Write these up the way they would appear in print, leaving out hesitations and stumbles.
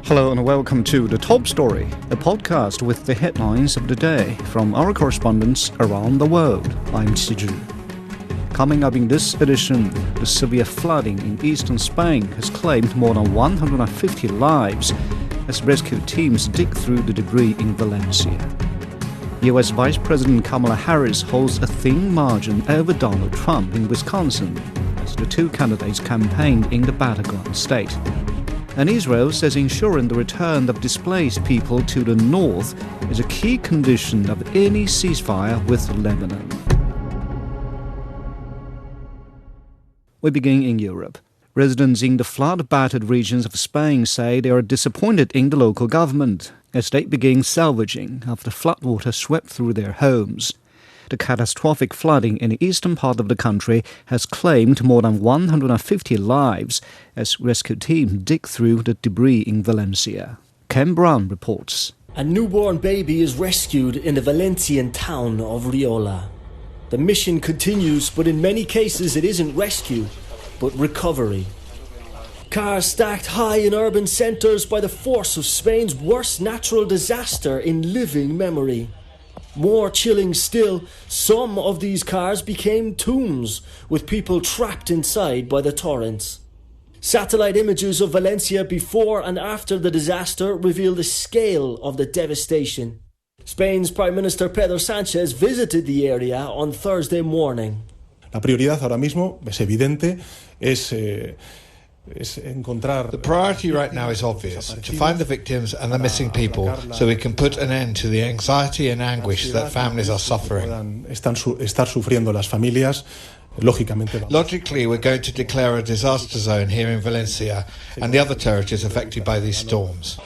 Hello and welcome to The Top Story, a podcast with the headlines of the day from our correspondents around the world. I'm Qiju. Coming up in this edition, the severe flooding in eastern Spain has claimed more than 150 lives as rescue teams dig through the debris in Valencia. US Vice President Kamala Harris holds a thin margin over Donald Trump in Wisconsin as the two candidates campaigned in the battleground state. And Israel says ensuring the return of displaced people to the north is a key condition of any ceasefire with Lebanon. We begin in Europe. Residents in the flood-battered regions of Spain say they are disappointed in the local government as they begin salvaging after floodwater swept through their homes. The catastrophic flooding in the eastern part of the country has claimed more than 150 lives as rescue teams dig through the debris in Valencia. Ken Brown reports. A newborn baby is rescued in the Valencian town of Riola. The mission continues, but in many cases it isn't rescue, but recovery. Cars stacked high in urban centres by the force of Spain's worst natural disaster in living memory. More chilling still, some of these cars became tombs, with people trapped inside by the torrents. Satellite images of Valencia before and after the disaster reveal the scale of the devastation. Spain's Prime Minister Pedro Sánchez visited the area on Thursday morning. La prioridad ahora mismo es evidente, The priority right now is obvious, to find the victims and the missing people so we can put an end to the anxiety and anguish that families are suffering. Logically, we're going to declare a disaster zone here in Valencia and the other territories affected by these storms.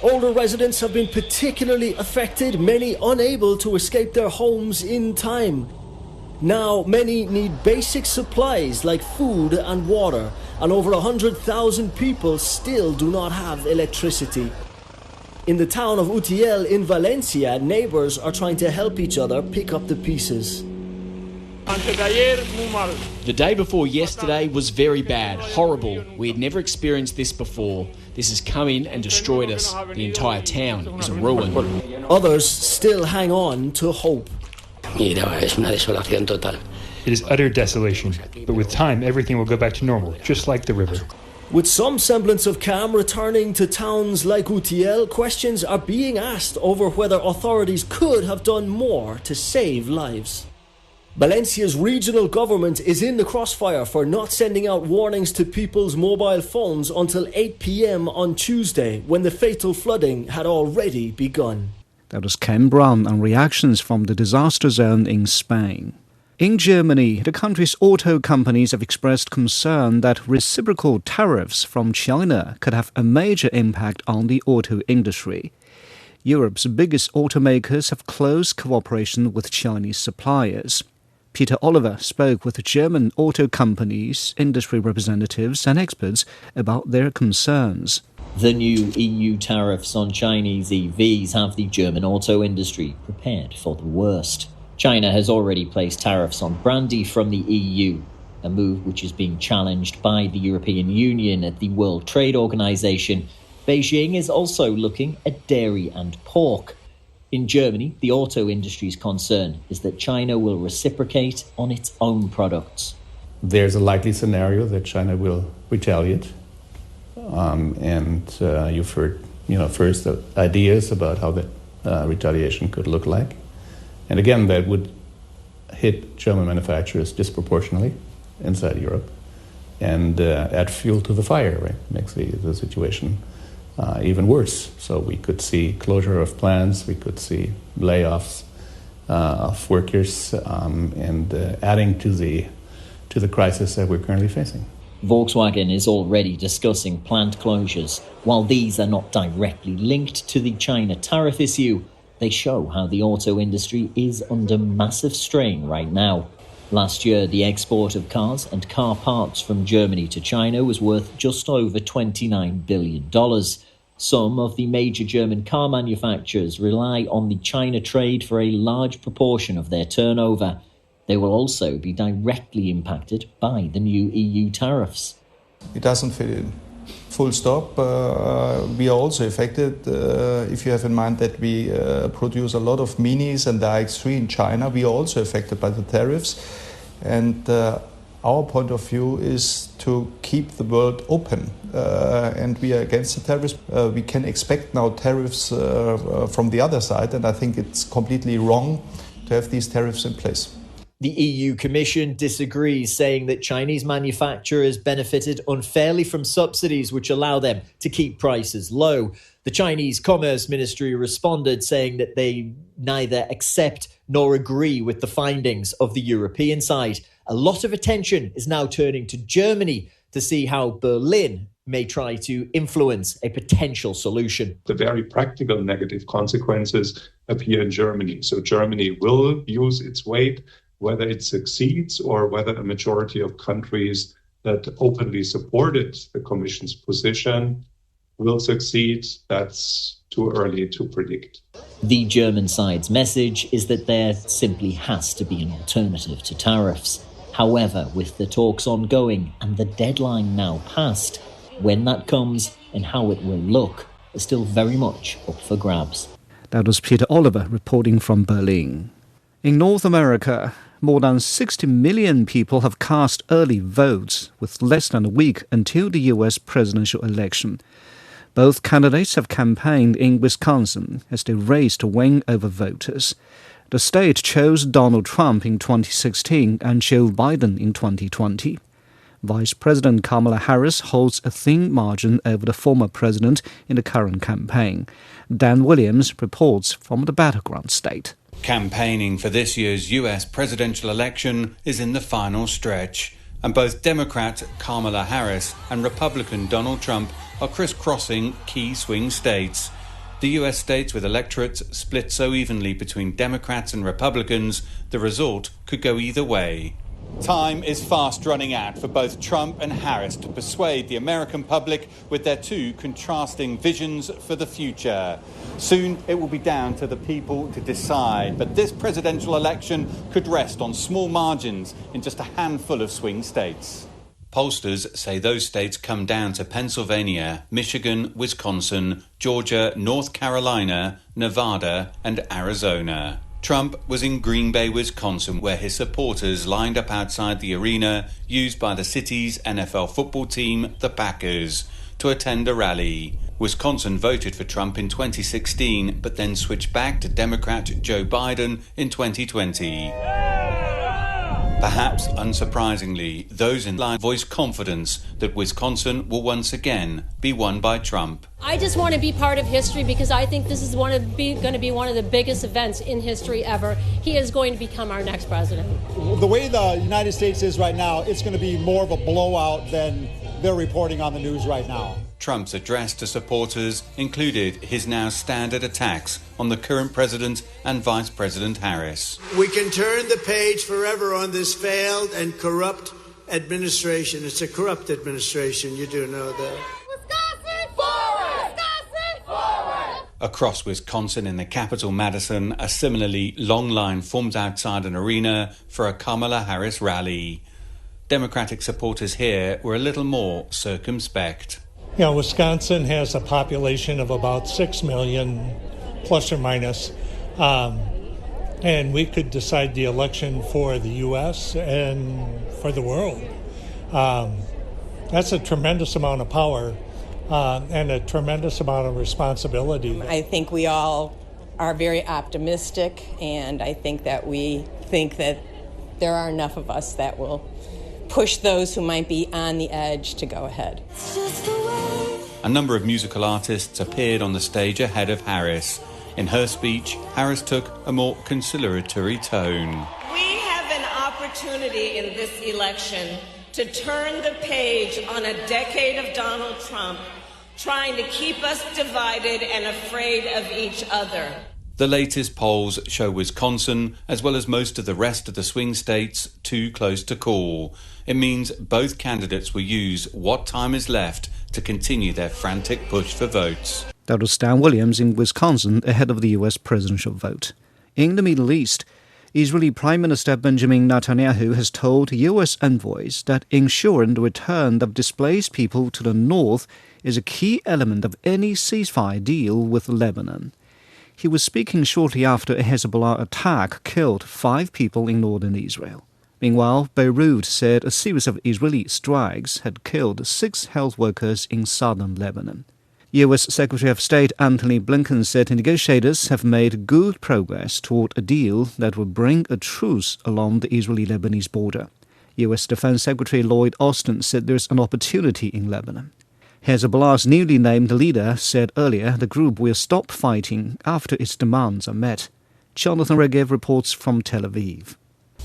Older residents have been particularly affected, many unable to escape their homes in time. Now, many need basic supplies like food and water, and over 100,000 people still do not have electricity. In the town of Utiel in Valencia, neighbours are trying to help each other pick up the pieces. The day before yesterday was very bad, horrible. We had never experienced this before. This has come in and destroyed us. The entire town is a ruin. Others still hang on to hope. It is utter desolation, but with time everything will go back to normal, just like the river. With some semblance of calm returning to towns like Utiel, questions are being asked over whether authorities could have done more to save lives. Valencia's regional government is in the crossfire for not sending out warnings to people's mobile phones until 8 p.m. on Tuesday, when the fatal flooding had already begun. That was Ken Brown on reactions from the disaster zone in Spain. In Germany, the country's auto companies have expressed concern that reciprocal tariffs from China could have a major impact on the auto industry. Europe's biggest automakers have close cooperation with Chinese suppliers. Peter Oliver spoke with German auto companies, industry representatives and experts about their concerns. The new EU tariffs on Chinese EVs have the German auto industry prepared for the worst. China has already placed tariffs on brandy from the EU, a move which is being challenged by the European Union at the World Trade Organization. Beijing is also looking at dairy and pork. In Germany, the auto industry's concern is that China will reciprocate on its own products. There's a likely scenario that China will retaliate. You've heard, first ideas about how that retaliation could look like. And again, that would hit German manufacturers disproportionately inside Europe and add fuel to the fire, right? Makes the situation even worse. So we could see closure of plants, we could see layoffs of workers, and adding to the crisis that we're currently facing. Volkswagen is already discussing plant closures. While these are not directly linked to the China tariff issue, they show how the auto industry is under massive strain right now. Last year, the export of cars and car parts from Germany to China was worth just over $29 billion. Some of the major German car manufacturers rely on the China trade for a large proportion of their turnover. They will also be directly impacted by the new EU tariffs. It doesn't fit in. full stop. We are also affected if you have in mind that we produce a lot of Minis and the iX3 in China. We are also affected by the tariffs. And our point of view is to keep the world open. And we are against the tariffs. We can expect now tariffs from the other side. And I think it's completely wrong to have these tariffs in place. The EU Commission disagrees, saying that Chinese manufacturers benefited unfairly from subsidies which allow them to keep prices low. The Chinese Commerce Ministry responded, saying that they neither accept nor agree with the findings of the European side. A lot of attention is now turning to Germany to see how Berlin may try to influence a potential solution. The very practical negative consequences appear in Germany. So Germany will use its weight, whether it succeeds or whether a majority of countries that openly supported the Commission's position will succeed, that's too early to predict. The German side's message is that there simply has to be an alternative to tariffs. However, with the talks ongoing and the deadline now passed, when that comes and how it will look is still very much up for grabs. That was Peter Oliver reporting from Berlin. In North America, more than 60 million people have cast early votes, with less than a week until the U.S. presidential election. Both candidates have campaigned in Wisconsin as they race to win over voters. The state chose Donald Trump in 2016 and Joe Biden in 2020. Vice President Kamala Harris holds a thin margin over the former president in the current campaign. Dan Williams reports from the battleground state. Campaigning for this year's US presidential election is in the final stretch, and both Democrat Kamala Harris and Republican Donald Trump are crisscrossing key swing states. The US states with electorates split so evenly between Democrats and Republicans, the result could go either way. Time is fast running out for both Trump and Harris to persuade the American public with their two contrasting visions for the future. Soon it will be down to the people to decide, but this presidential election could rest on small margins in just a handful of swing states. Pollsters say those states come down to Pennsylvania, Michigan, Wisconsin, Georgia, North Carolina, Nevada, and Arizona. Trump was in Green Bay, Wisconsin, where his supporters lined up outside the arena used by the city's NFL football team, the Packers, to attend a rally. Wisconsin voted for Trump in 2016, but then switched back to Democrat Joe Biden in 2020. Perhaps unsurprisingly, those in line voice confidence that Wisconsin will once again be won by Trump. I just want to be part of history because I think this is going to be one of the biggest events in history ever. He is going to become our next president. The way the United States is right now, it's going to be more of a blowout than they're reporting on the news right now. Trump's address to supporters included his now standard attacks on the current president and Vice President Harris. We can turn the page forever on this failed and corrupt administration. It's a corrupt administration, you do know that. Wisconsin forward! Wisconsin forward! Across Wisconsin in the capital, Madison, a similarly long line forms outside an arena for a Kamala Harris rally. Democratic supporters here were a little more circumspect. Yeah, Wisconsin has a population of about 6 million, plus or minus, and we could decide the election for the U.S. and for the world. That's a tremendous amount of power and a tremendous amount of responsibility. I think we all are very optimistic, and I think that we think that there are enough of us that will push those who might be on the edge to go ahead. A number of musical artists appeared on the stage ahead of Harris. In her speech, Harris took a more conciliatory tone. We have an opportunity in this election to turn the page on a decade of Donald Trump, trying to keep us divided and afraid of each other. The latest polls show Wisconsin, as well as most of the rest of the swing states, too close to call. It means both candidates will use what time is left to continue their frantic push for votes. That was Dan Williams in Wisconsin ahead of the U.S. presidential vote. In the Middle East, Israeli Prime Minister Benjamin Netanyahu has told US envoys that ensuring the return of displaced people to the north is a key element of any ceasefire deal with Lebanon. He was speaking shortly after a Hezbollah attack killed 5 people in northern Israel. Meanwhile, Beirut said a series of Israeli strikes had killed 6 health workers in southern Lebanon. U.S. Secretary of State Antony Blinken said negotiators have made good progress toward a deal that would bring a truce along the Israeli-Lebanese border. U.S. Defense Secretary Lloyd Austin said there's an opportunity in Lebanon. Hezbollah's newly named leader said earlier the group will stop fighting after its demands are met. Jonathan Regev reports from Tel Aviv.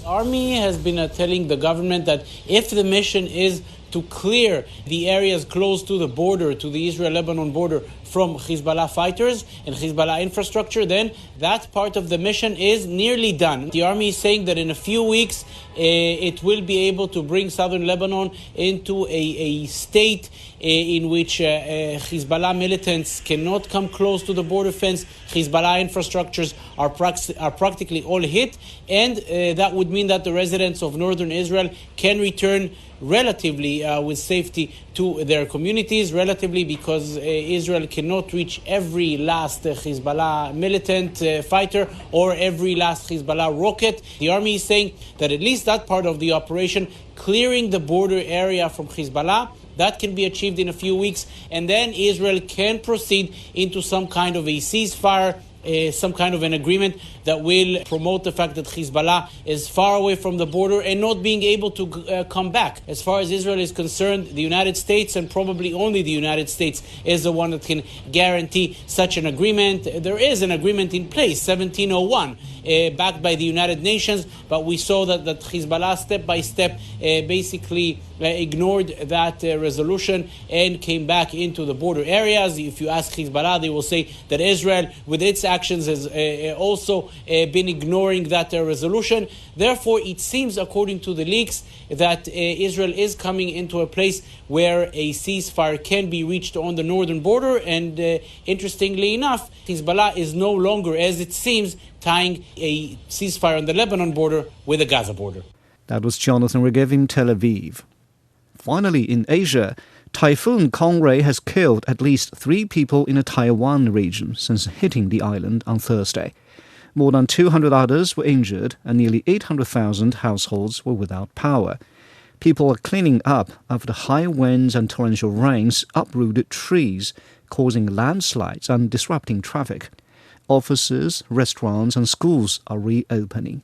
The army has been telling the government that if the mission is to clear the areas close to the border, to the Israel-Lebanon border, from Hezbollah fighters and Hezbollah infrastructure, then that part of the mission is nearly done. The army is saying that in a few weeks it will be able to bring southern Lebanon into a state in which Hezbollah militants cannot come close to the border fence. Hezbollah infrastructures are practically all hit, and that would mean that the residents of northern Israel can return relatively with safety to their communities, relatively because Israel cannot reach every last Hezbollah militant fighter or every last Hezbollah rocket. The army is saying that at least that part of the operation, clearing the border area from Hezbollah, that can be achieved in a few weeks, and then Israel can proceed into some kind of a ceasefire, some kind of an agreement that will promote the fact that Hezbollah is far away from the border and not being able to come back. As far as Israel is concerned, the United States, and probably only the United States, is the one that can guarantee such an agreement. There is an agreement in place, 1701, backed by the United Nations, but we saw that Hezbollah step by step basically ignored that resolution and came back into the border areas. If you ask Hezbollah, they will say that Israel, with its actions, has also been ignoring that resolution. Therefore, it seems, according to the leaks, that Israel is coming into a place where a ceasefire can be reached on the northern border. And interestingly enough, Hezbollah is no longer, as it seems, tying a ceasefire on the Lebanon border with the Gaza border. That was Jonathan Regev in Tel Aviv. Finally, in Asia, Typhoon Kongray has killed at least 3 people in the Taiwan region since hitting the island on Thursday. More than 200 others were injured and nearly 800,000 households were without power. People are cleaning up after high winds and torrential rains uprooted trees, causing landslides and disrupting traffic. Offices, restaurants and schools are reopening.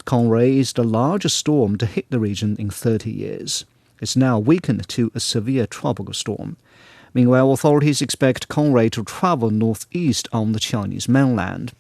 Kongray is the largest storm to hit the region in 30 years. It's now weakened to a severe tropical storm. Meanwhile, authorities expect Kongray to travel northeast on the Chinese mainland.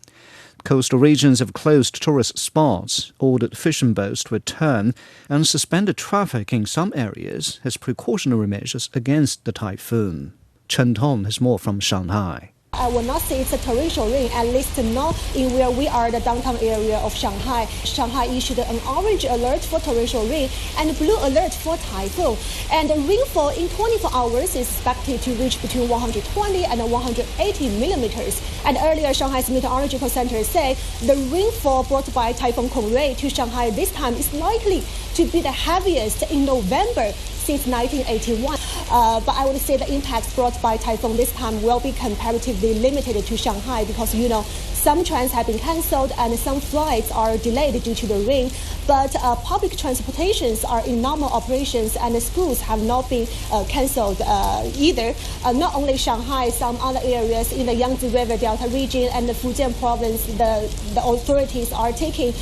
Coastal regions have closed tourist spots, ordered fishing boats to return, and suspended traffic in some areas as precautionary measures against the typhoon. Chen Tong has more from Shanghai. I will not say it's a torrential rain, at least not in where we are, the downtown area of Shanghai. Shanghai issued an orange alert for torrential rain and blue alert for typhoon. And the rainfall in 24 hours is expected to reach between 120 and 180 millimeters. And earlier, Shanghai's Meteorological Center said the rainfall brought by Typhoon Kongray to Shanghai this time is likely to be the heaviest in November since 1981. But I would say the impacts brought by typhoon this time will be comparatively limited to Shanghai because, some trains have been cancelled and some flights are delayed due to the rain. But public transportations are in normal operations and the schools have not been cancelled either. Not only Shanghai, some other areas in the Yangtze River Delta region and the Fujian province, the authorities are taking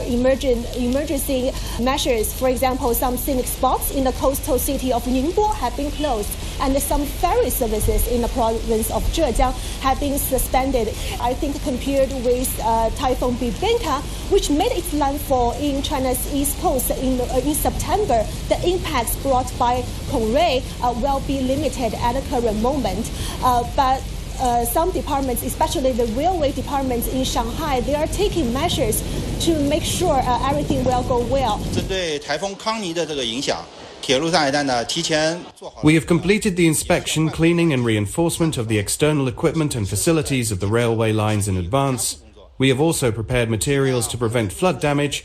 emergency measures. For example, some scenic spots in the coastal city of Ningbo have been closed, and some ferry services in the province of Zhejiang have been suspended. I think compared with Typhoon Bibinka, which made its landfall in China's east coast in September, the impacts brought by Kongray will be limited at the current moment. But some departments, especially the railway departments in Shanghai, they are taking measures to make sure everything will go well. We have completed the inspection, cleaning and reinforcement of the external equipment and facilities of the railway lines in advance. We have also prepared materials to prevent flood damage.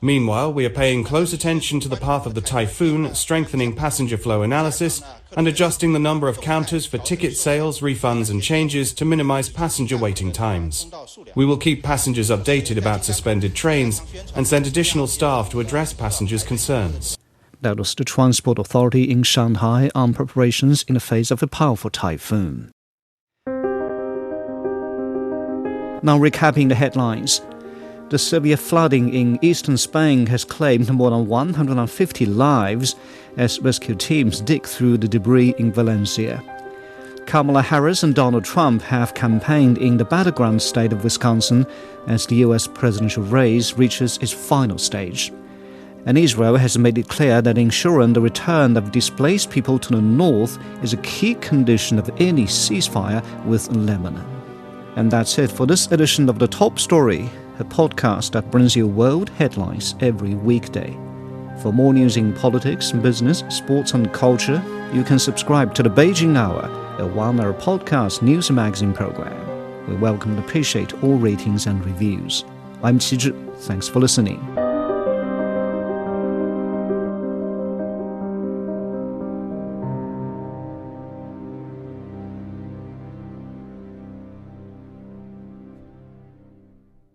Meanwhile, we are paying close attention to the path of the typhoon, strengthening passenger flow analysis, and adjusting the number of counters for ticket sales, refunds and changes to minimize passenger waiting times. We will keep passengers updated about suspended trains and send additional staff to address passengers' concerns. That was the Transport Authority in Shanghai on preparations in the face of a powerful typhoon. Now recapping the headlines. The severe flooding in eastern Spain has claimed more than 150 lives as rescue teams dig through the debris in Valencia. Kamala Harris and Donald Trump have campaigned in the battleground state of Wisconsin as the U.S. presidential race reaches its final stage. And Israel has made it clear that ensuring the return of displaced people to the north is a key condition of any ceasefire with Lebanon. And that's it for this edition of The Top Story, a podcast that brings you world headlines every weekday. For more news in politics, business, sports and culture, you can subscribe to the Beijing Hour, a one-hour podcast news and magazine program. We welcome and appreciate all ratings and reviews. I'm Qi Zhi. Thanks for listening.